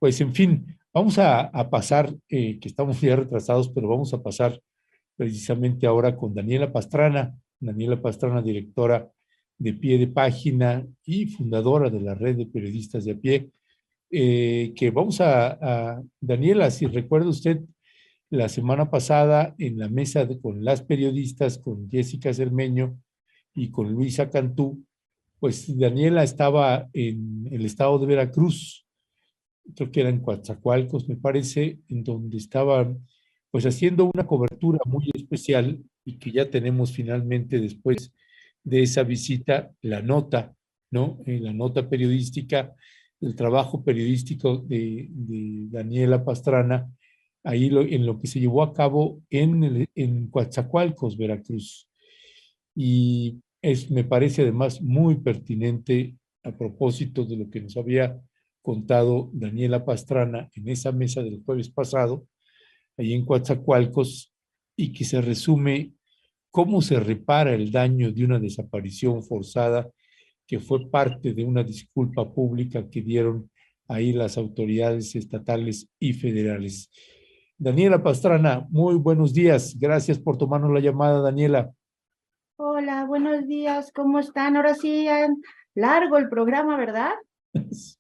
Pues en fin, vamos a pasar, que estamos ya retrasados, pero vamos a pasar precisamente ahora con Daniela Pastrana, directora de Pie de Página y fundadora de la red de periodistas de a pie, que vamos Daniela, si recuerda usted, la semana pasada en la mesa con las periodistas, con Jessica Cermeño y con Luisa Cantú, pues Daniela estaba en el estado de Veracruz, creo que era en Coatzacoalcos, me parece, en donde estaban pues haciendo una cobertura muy especial y que ya tenemos finalmente después de esa visita la nota, ¿no? La nota periodística, el trabajo periodístico de Daniela Pastrana, ahí en lo que se llevó a cabo en Coatzacoalcos, Veracruz. Y me parece además muy pertinente a propósito de lo que nos había contado Daniela Pastrana en esa mesa del jueves pasado, ahí en Coatzacoalcos, y que se resume cómo se repara el daño de una desaparición forzada que fue parte de una disculpa pública que dieron ahí las autoridades estatales y federales. Daniela Pastrana, muy buenos días. Gracias por tomarnos la llamada, Daniela. Hola, buenos días, ¿cómo están? Ahora sí, largo el programa, ¿verdad?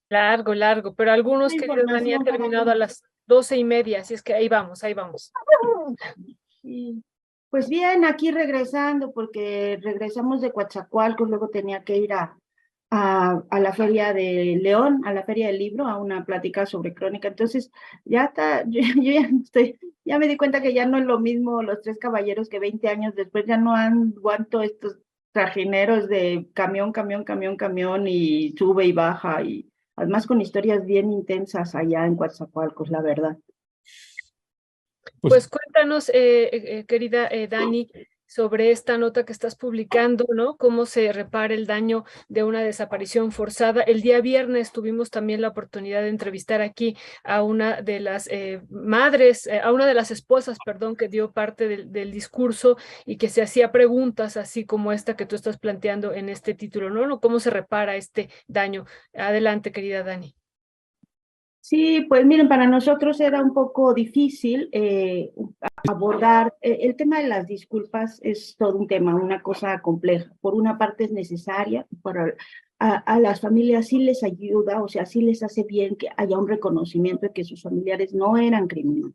Largo, largo, pero algunos, La querido Dani, han información para terminado a todos. las 12:30, así es que ahí vamos, ahí vamos. Sí. Pues bien, aquí regresando, porque regresamos de Coatzacoalcos, luego tenía que ir a la Feria de León, a la Feria del Libro, a una plática sobre crónica. Entonces, ya está, yo ya estoy, ya me di cuenta que ya no es lo mismo los tres caballeros que 20 años después ya no han aguanto estos trajineros de camión, camión, camión, camión y sube y baja y además con historias bien intensas allá en Coatzacoalcos, la verdad. Pues cuéntanos, querida Dani, sobre esta nota que estás publicando, ¿no? Cómo se repara el daño de una desaparición forzada. El día viernes tuvimos también la oportunidad de entrevistar aquí a una de las madres, a una de las esposas, perdón, que dio parte del discurso y que se hacía preguntas así como esta que tú estás planteando en este título, ¿no? ¿Cómo se repara este daño? Adelante, querida Dani. Sí, pues miren, para nosotros era un poco difícil abordar el tema de las disculpas, es todo un tema, una cosa compleja. Por una parte es necesaria, a las familias sí les ayuda, o sea, sí les hace bien que haya un reconocimiento de que sus familiares no eran criminales.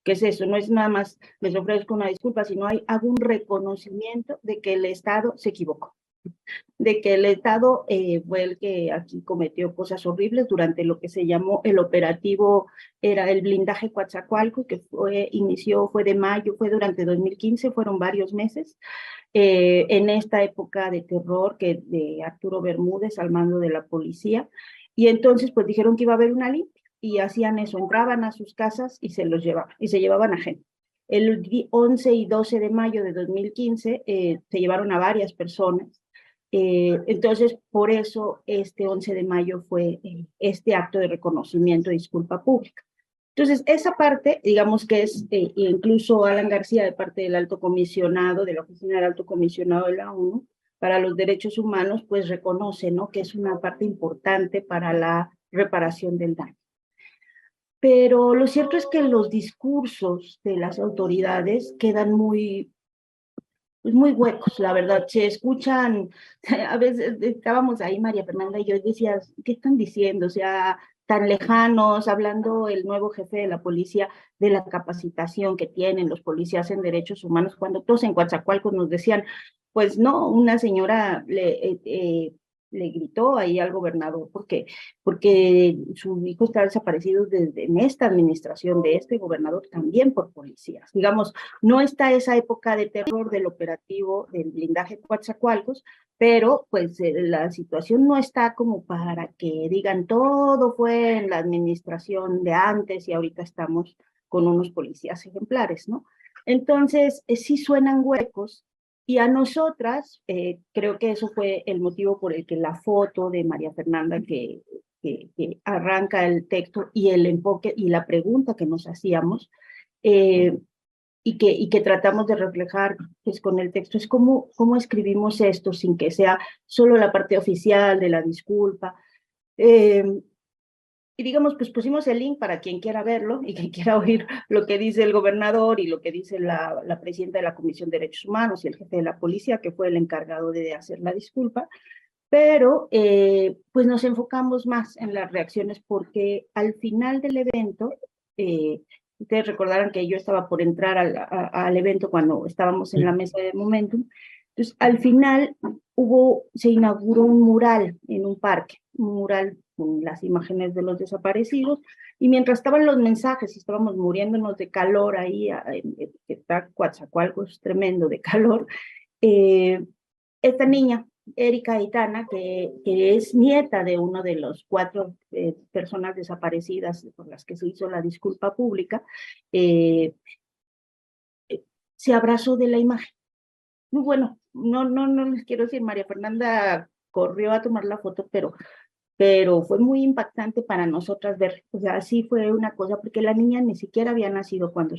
¿Qué es eso? No es nada más les ofrezco una disculpa, sino hago un reconocimiento de que el Estado se equivocó, de que el Estado fue el que aquí cometió cosas horribles durante lo que se llamó el operativo, era el blindaje Coatzacoalcos, que fue de mayo, fue durante 2015, fueron varios meses, en esta época de terror de Arturo Bermúdez al mando de la policía, y entonces pues dijeron que iba a haber una limpia, y hacían eso, entraban a sus casas y se los llevaban, y se llevaban a gente. El 11 y 12 de mayo de 2015 se llevaron a varias personas. Entonces, por eso este 11 de mayo fue este acto de reconocimiento y disculpa pública. Entonces, esa parte, digamos que es, incluso Alan García, de parte del Alto Comisionado, de la Oficina del Alto Comisionado de la ONU, para los Derechos Humanos, pues reconoce, ¿no?, que es una parte importante para la reparación del daño. Pero lo cierto es que los discursos de las autoridades quedan pues muy huecos, la verdad. Se escuchan, a veces estábamos ahí, María Fernanda y yo, y decías, ¿qué están diciendo? O sea, tan lejanos, hablando el nuevo jefe de la policía de la capacitación que tienen los policías en derechos humanos, cuando todos en Coatzacoalcos nos decían, pues no, una señora le gritó ahí al gobernador porque su hijo está desaparecido desde en esta administración de este gobernador también por policías. Digamos, no está esa época de terror del operativo del blindaje Coatzacoalcos, pero pues la situación no está como para que digan todo fue en la administración de antes y ahorita estamos con unos policías ejemplares, ¿no? Entonces, sí suenan huecos y a nosotras, creo que eso fue el motivo por el que la foto de María Fernanda que arranca el texto y el enfoque y la pregunta que nos hacíamos, y que tratamos de reflejar pues, con el texto, es cómo escribimos esto sin que sea solo la parte oficial de la disculpa. Y digamos, pues pusimos el link para quien quiera verlo y quien quiera oír lo que dice el gobernador y lo que dice la presidenta de la Comisión de Derechos Humanos y el jefe de la policía, que fue el encargado de hacer la disculpa. Pero pues nos enfocamos más en las reacciones porque al final del evento, ustedes recordarán que yo estaba por entrar al evento cuando estábamos en la mesa de Momentum. Entonces, al final se inauguró un mural en un parque, un mural con las imágenes de los desaparecidos, y mientras estaban los mensajes, estábamos muriéndonos de calor ahí, está Coatzacoalcos, tremendo de calor, esta niña, Erika Aitana, que es nieta de uno de los 4 personas desaparecidas por las que se hizo la disculpa pública, se abrazó de la imagen. Muy bueno, no les quiero decir, María Fernanda corrió a tomar la foto, pero fue muy impactante para nosotras ver, o sea, así fue una cosa, porque la niña ni siquiera había nacido cuando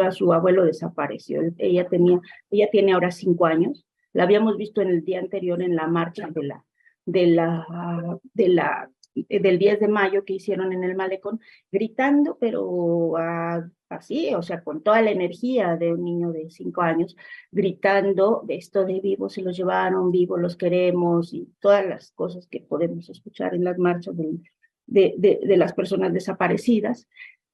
a su abuelo desapareció. Ella tiene ahora 5 años, la habíamos visto en el día anterior en la marcha del 10 de mayo que hicieron en el Malecón, gritando, pero así, o sea, con toda la energía de un niño de 5 años, gritando de esto de vivos se los llevaron, vivos los queremos, y todas las cosas que podemos escuchar en las marchas de las personas desaparecidas.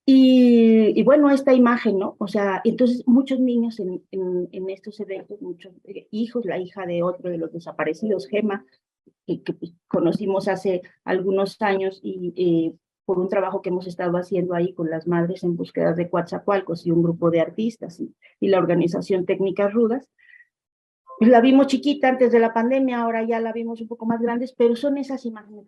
Y bueno, esta imagen, ¿no? O sea, entonces muchos niños en estos eventos, muchos hijos, la hija de otro de los desaparecidos, Gema, que pues, conocimos hace algunos años y por un trabajo que hemos estado haciendo ahí con las madres en búsqueda de Coatzacoalcos y un grupo de artistas y la organización Técnicas Rudas. La vimos chiquita antes de la pandemia, ahora ya la vimos un poco más grandes, pero son esas imágenes.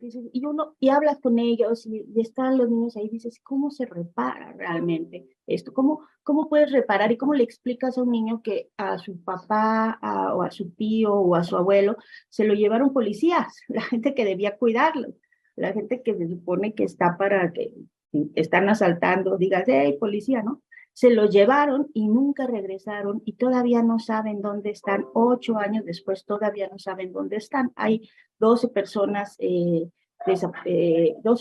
Y hablas con ellos y están los niños ahí, dices, ¿cómo se repara realmente esto? ¿Cómo puedes reparar y cómo le explicas a un niño que a su papá o a su tío o a su abuelo se lo llevaron policías, la gente que debía cuidarlo, la gente que se supone que está para que están asaltando, digas, hey, policía, ¿no? Se lo llevaron y nunca regresaron y todavía no saben dónde están. 8 años después todavía no saben dónde están. Hay 12 personas, 12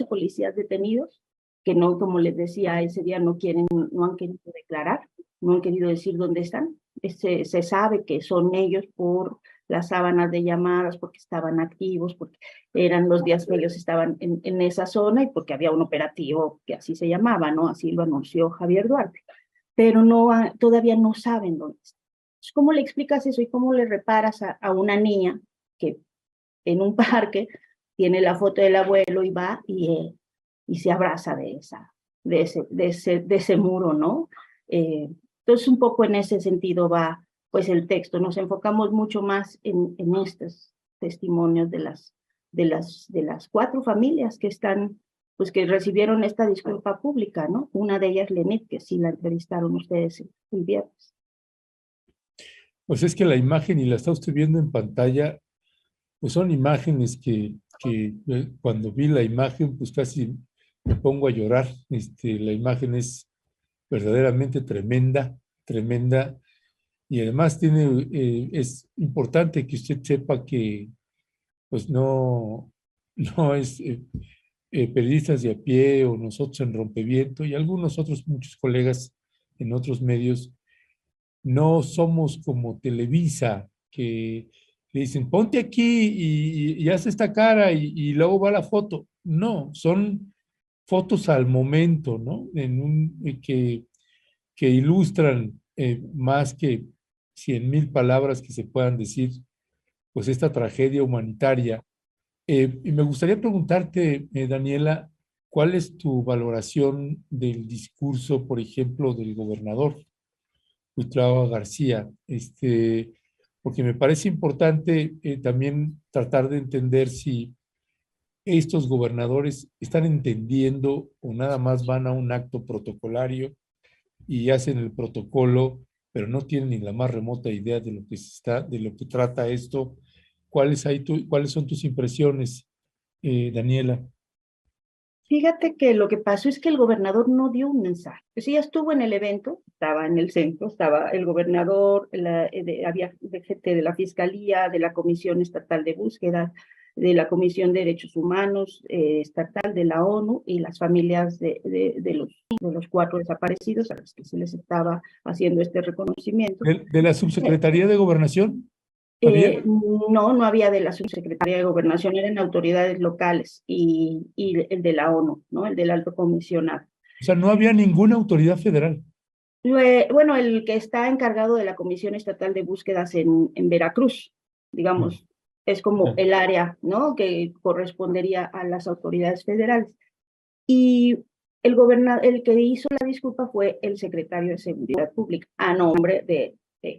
policías detenidos que no, como les decía, ese día no han querido declarar, no han querido decir dónde están. Se sabe que son ellos por las sábanas de llamadas, porque estaban activos, porque eran los días que ellos estaban en esa zona y porque había un operativo que así se llamaba, ¿no? Así lo anunció Javier Duarte, pero todavía no saben dónde está. ¿Cómo le explicas eso y cómo le reparas a una niña que en un parque tiene la foto del abuelo y va y se abraza de ese muro, ¿no? Entonces, un poco en ese sentido va pues el texto. Nos enfocamos mucho más en estos testimonios de las 4 familias que están, pues que recibieron esta disculpa pública, ¿no? Una de ellas, Lenit, que sí la entrevistaron ustedes el viernes. Pues es que la imagen, y la está usted viendo en pantalla, pues son imágenes que cuando vi la imagen, pues casi me pongo a llorar. La imagen es verdaderamente tremenda, tremenda, y además es importante que usted sepa que pues no es periodistas de a pie o nosotros en Rompeviento y algunos otros, muchos colegas en otros medios, no somos como Televisa, que le dicen, ponte aquí y haz esta cara y luego va la foto. No, son fotos al momento, ¿no? Que ilustran más que 100,000 palabras que se puedan decir, pues esta tragedia humanitaria. Y me gustaría preguntarte, Daniela, ¿cuál es tu valoración del discurso, por ejemplo, del gobernador Cuitlahua García? Porque me parece importante también tratar de entender si estos gobernadores están entendiendo o nada más van a un acto protocolario y hacen el protocolo, pero no tienen ni la más remota idea de lo que de lo que trata esto. ¿Cuáles son tus impresiones, Daniela? Fíjate que lo que pasó es que el gobernador no dio un mensaje. Pues ella estuvo en el evento, estaba en el centro, estaba el gobernador, había gente de la Fiscalía, de la Comisión Estatal de Búsqueda, de la Comisión de Derechos Humanos estatal de la ONU y las familias de los 4 desaparecidos a los que se les estaba haciendo este reconocimiento. ¿De la Subsecretaría de Gobernación? ¿Había? No había de la Subsecretaría de Gobernación, eran autoridades locales y el de la ONU, ¿no? El del Alto Comisionado. O sea, no había ninguna autoridad federal. Bueno, el que está encargado de la Comisión Estatal de Búsquedas en Veracruz, digamos, es como el área, ¿no? Que correspondería a las autoridades federales. Y el que hizo la disculpa fue el secretario de Seguridad Pública, a nombre de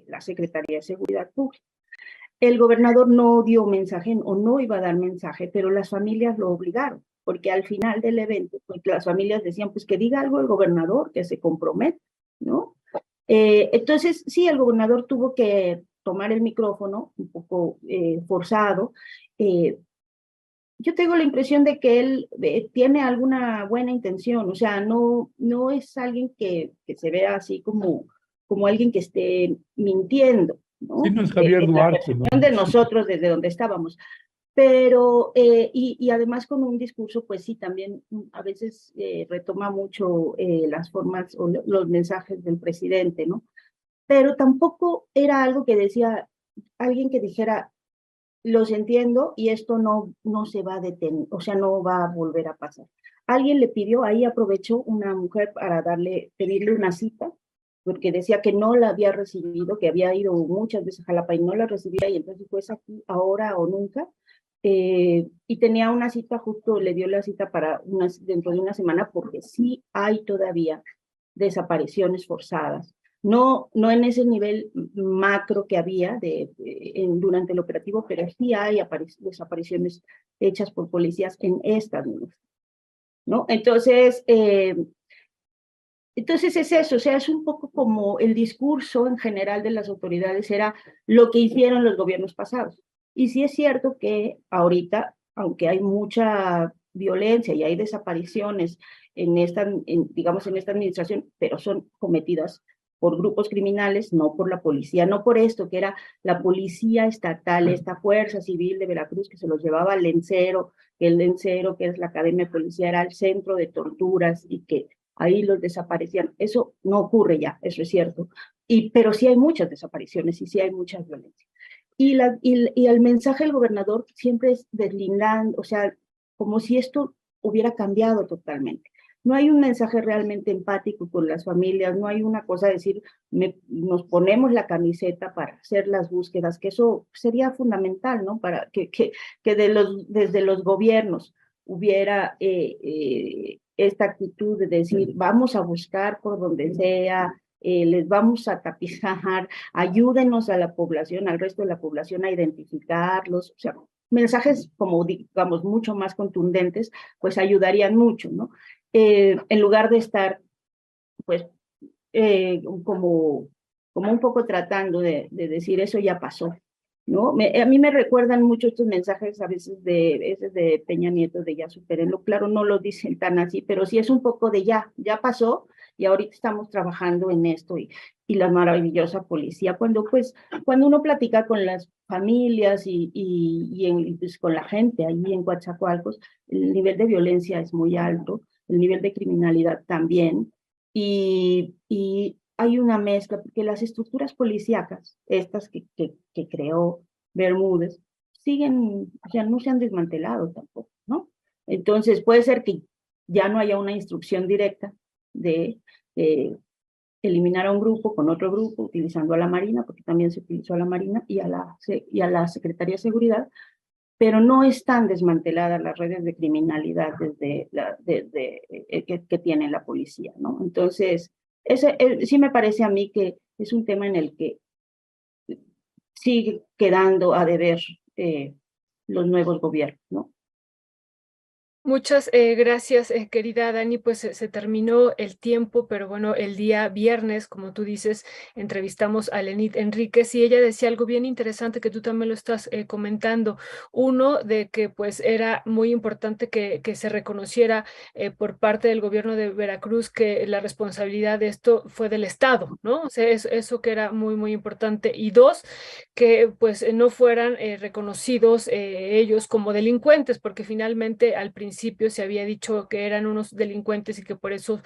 la Secretaría de Seguridad Pública. El gobernador no dio mensaje o no iba a dar mensaje, pero las familias lo obligaron, porque al final del evento, pues las familias decían, pues que diga algo el gobernador, que se comprometa, ¿no? Entonces, sí, el gobernador tuvo que tomar el micrófono, un poco forzado. Yo tengo la impresión de que él tiene alguna buena intención, o sea, no es alguien que se vea así como alguien que esté mintiendo, ¿no? Sí, no es Javier Duarte, ¿no? ¿no? De nosotros desde donde estábamos. Pero, y además con un discurso, pues sí, también a veces retoma mucho las formas o los mensajes del presidente, ¿no? Pero tampoco era algo que decía alguien que dijera, los entiendo y esto no se va a detener, o sea, no va a volver a pasar. Alguien le pidió, ahí aprovechó una mujer para pedirle una cita, porque decía que no la había recibido, que había ido muchas veces a Jalapa y no la recibía, y entonces pues aquí, ahora o nunca, y tenía una cita justo, le dio la cita para dentro de una semana, porque sí hay todavía desapariciones forzadas. No en ese nivel macro que había durante el operativo, pero sí hay desapariciones hechas por policías en estas, ¿no? Entonces es eso, o sea, es un poco como el discurso en general de las autoridades era lo que hicieron los gobiernos pasados. Y sí es cierto que ahorita, aunque hay mucha violencia y hay desapariciones digamos, en esta administración, pero son cometidas por grupos criminales, no por la policía, no por esto, que era la policía estatal, esta fuerza civil de Veracruz que se los llevaba al Lencero, que el Lencero, que es la Academia de Policía, era el centro de torturas y que ahí los desaparecían. Eso no ocurre ya, eso es cierto. Pero sí hay muchas desapariciones y sí hay mucha violencia. Y el mensaje del gobernador siempre es deslindando, o sea, como si esto hubiera cambiado totalmente. No hay un mensaje realmente empático con las familias, no hay una cosa de decir, nos ponemos la camiseta para hacer las búsquedas, que eso sería fundamental, ¿no? Para que desde los gobiernos hubiera esta actitud de decir, vamos a buscar por donde sea, les vamos a tapizar, ayúdenos a la población, al resto de la población a identificarlos, o sea, mensajes como digamos mucho más contundentes, pues ayudarían mucho, ¿no? En lugar de estar, pues, como un poco tratando de decir eso ya pasó, ¿no? A mí me recuerdan mucho estos mensajes a veces de Peña Nieto de ya supérenlo, claro, no lo dicen tan así, pero sí es un poco de ya pasó y ahorita estamos trabajando en esto y la maravillosa policía, cuando uno platica con las familias y pues con la gente ahí en Coatzacoalcos, el nivel de violencia es muy alto, el nivel de criminalidad también, y hay una mezcla, porque las estructuras policíacas, estas que creó Bermúdez, siguen, o sea, no se han desmantelado tampoco, ¿no? Entonces puede ser que ya no haya una instrucción directa de eliminar a un grupo con otro grupo, utilizando a la Marina, porque también se utilizó a la Marina y a la Secretaría de Seguridad, pero no están desmanteladas las redes de criminalidad que tiene la policía, ¿no? Entonces, sí me parece a mí que es un tema en el que sigue quedando a deber los nuevos gobiernos, ¿no? Muchas gracias, querida Dani. Pues se terminó el tiempo, pero bueno, el día viernes, como tú dices, entrevistamos a Lenit Enríquez y ella decía algo bien interesante que tú también lo estás comentando. Uno, de que pues era muy importante que se reconociera por parte del gobierno de Veracruz que la responsabilidad de esto fue del Estado, ¿no? O sea, eso que era muy, muy importante. Y dos, que pues no fueran reconocidos ellos como delincuentes, porque finalmente al principio se había dicho que eran unos delincuentes y que por eso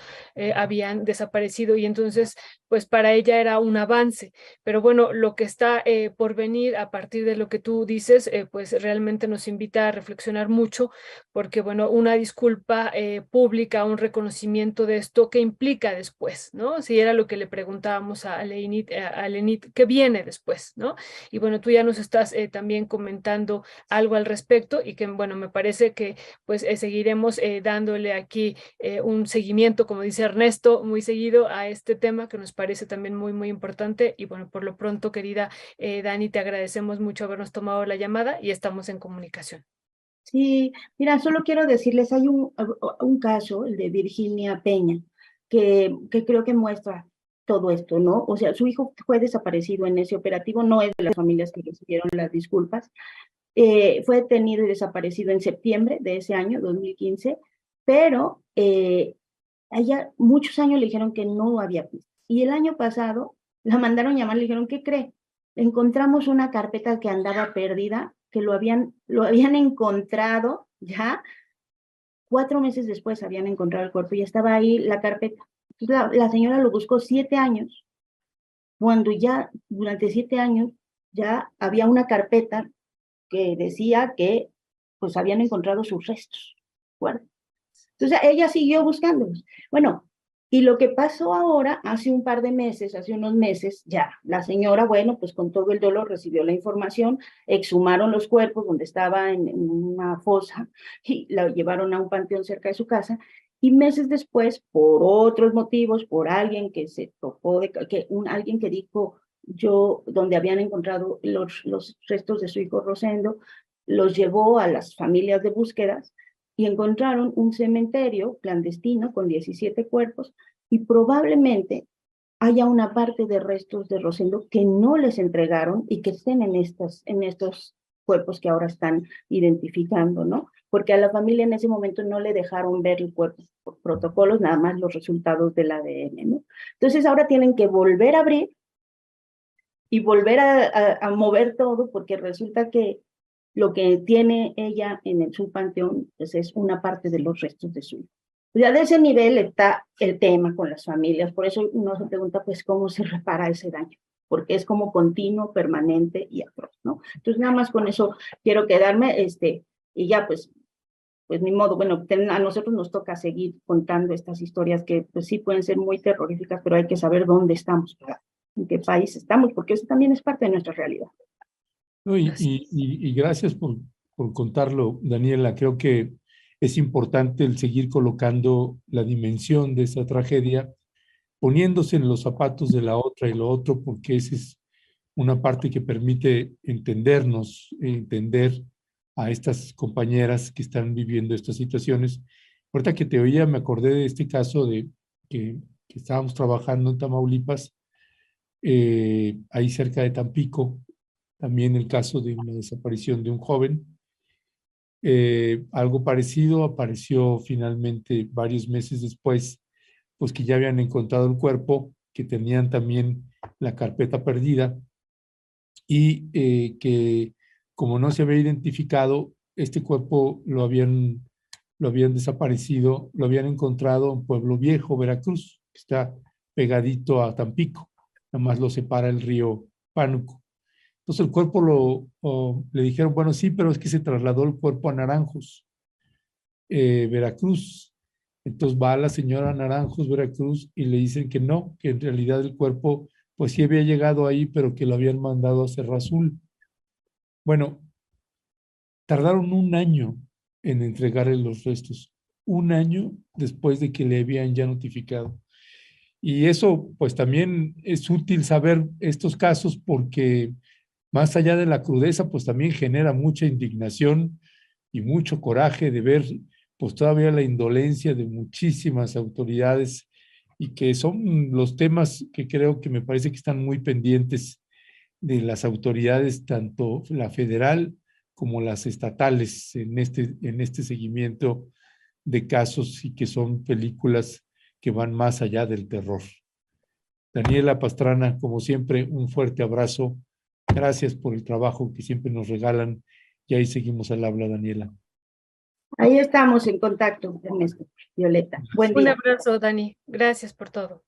habían desaparecido y entonces pues para ella era un avance. Pero bueno, lo que está por venir a partir de lo que tú dices, pues realmente nos invita a reflexionar mucho, porque bueno, una disculpa pública, un reconocimiento de esto, ¿qué implica después, ¿no? Si era lo que le preguntábamos a Lenit, ¿qué viene después, ¿no? Y bueno, tú ya nos estás también comentando algo al respecto y que bueno, me parece que pues seguiremos dándole aquí un seguimiento, como dice Ernesto, muy seguido a este tema que nos parece también muy, muy importante. Y bueno, por lo pronto, querida Dani, te agradecemos mucho habernos tomado la llamada y estamos en comunicación. Sí, mira, solo quiero decirles, hay un caso, el de Virginia Peña, que creo que muestra todo esto, ¿no? O sea, su hijo fue desaparecido en ese operativo, no es de las familias que recibieron las disculpas. Fue detenido y desaparecido en septiembre de ese año, 2015, pero a ella muchos años le dijeron que no había pistas. Y el año pasado la mandaron llamar, le dijeron, ¿qué cree? Encontramos una carpeta que andaba perdida, que lo habían encontrado ya, 4 meses después habían encontrado el cuerpo y estaba ahí la carpeta. Entonces la señora lo buscó 7 años, cuando ya durante 7 años ya había una carpeta que decía que pues habían encontrado sus restos. Bueno, entonces ella siguió buscándolos. Bueno, y lo que pasó ahora, hace un par de meses, hace unos meses, ya la señora, bueno, pues con todo el dolor recibió la información, exhumaron los cuerpos donde estaba en una fosa y la llevaron a un panteón cerca de su casa. Y meses después, por otros motivos, por alguien que se topó, alguien que dijo yo, donde habían encontrado los restos de su hijo Rosendo, los llevó a las familias de búsquedas y encontraron un cementerio clandestino con 17 cuerpos y probablemente haya una parte de restos de Rosendo que no les entregaron y que estén en estos cuerpos que ahora están identificando, ¿no? Porque a la familia en ese momento no le dejaron ver el cuerpo por protocolos, nada más los resultados del ADN, ¿no? Entonces ahora tienen que volver a abrir y volver a mover todo porque resulta que lo que tiene ella en su panteón pues es una parte de los restos de su hijo. Ya de ese nivel está el tema con las familias, por eso uno se pregunta pues cómo se repara ese daño, porque es como continuo, permanente y atroz, ¿no? Entonces nada más con eso quiero quedarme, y ya pues ni modo, bueno, a nosotros nos toca seguir contando estas historias que pues sí pueden ser muy terroríficas, pero hay que saber dónde estamos, en qué país estamos, porque eso también es parte de nuestra realidad. No, y gracias por contarlo, Daniela. Creo que es importante el seguir colocando la dimensión de esa tragedia, poniéndose en los zapatos de la otra y lo otro, porque esa es una parte que permite entendernos, entender a estas compañeras que están viviendo estas situaciones. Ahorita que te oía, me acordé de este caso de que estábamos trabajando en Tamaulipas, ahí cerca de Tampico, también el caso de una desaparición de un joven. Algo parecido apareció finalmente varios meses después, pues que ya habían encontrado el cuerpo, que tenían también la carpeta perdida y que como no se había identificado, este cuerpo lo habían desaparecido, lo habían encontrado en Pueblo Viejo, Veracruz, que está pegadito a Tampico, nada más lo separa el río Pánuco. Entonces el cuerpo le dijeron, bueno, sí, pero es que se trasladó el cuerpo a Naranjos, Veracruz. Entonces va la señora a Naranjos, Veracruz, y le dicen que no, que en realidad el cuerpo, pues sí había llegado ahí, pero que lo habían mandado a Cerro Azul. Bueno, tardaron un año en entregarle los restos, un año después de que le habían ya notificado. Y eso, pues también es útil saber estos casos porque más allá de la crudeza, pues también genera mucha indignación y mucho coraje de ver pues todavía la indolencia de muchísimas autoridades y que son los temas que creo que me parece que están muy pendientes de las autoridades, tanto la federal como las estatales, en este seguimiento de casos y que son películas que van más allá del terror. Daniela Pastrana, como siempre, un fuerte abrazo. Gracias por el trabajo que siempre nos regalan y ahí seguimos al habla, Daniela. Ahí estamos en contacto, Ernesto, Violeta. Buen Un día. abrazo, Dani. Gracias por todo.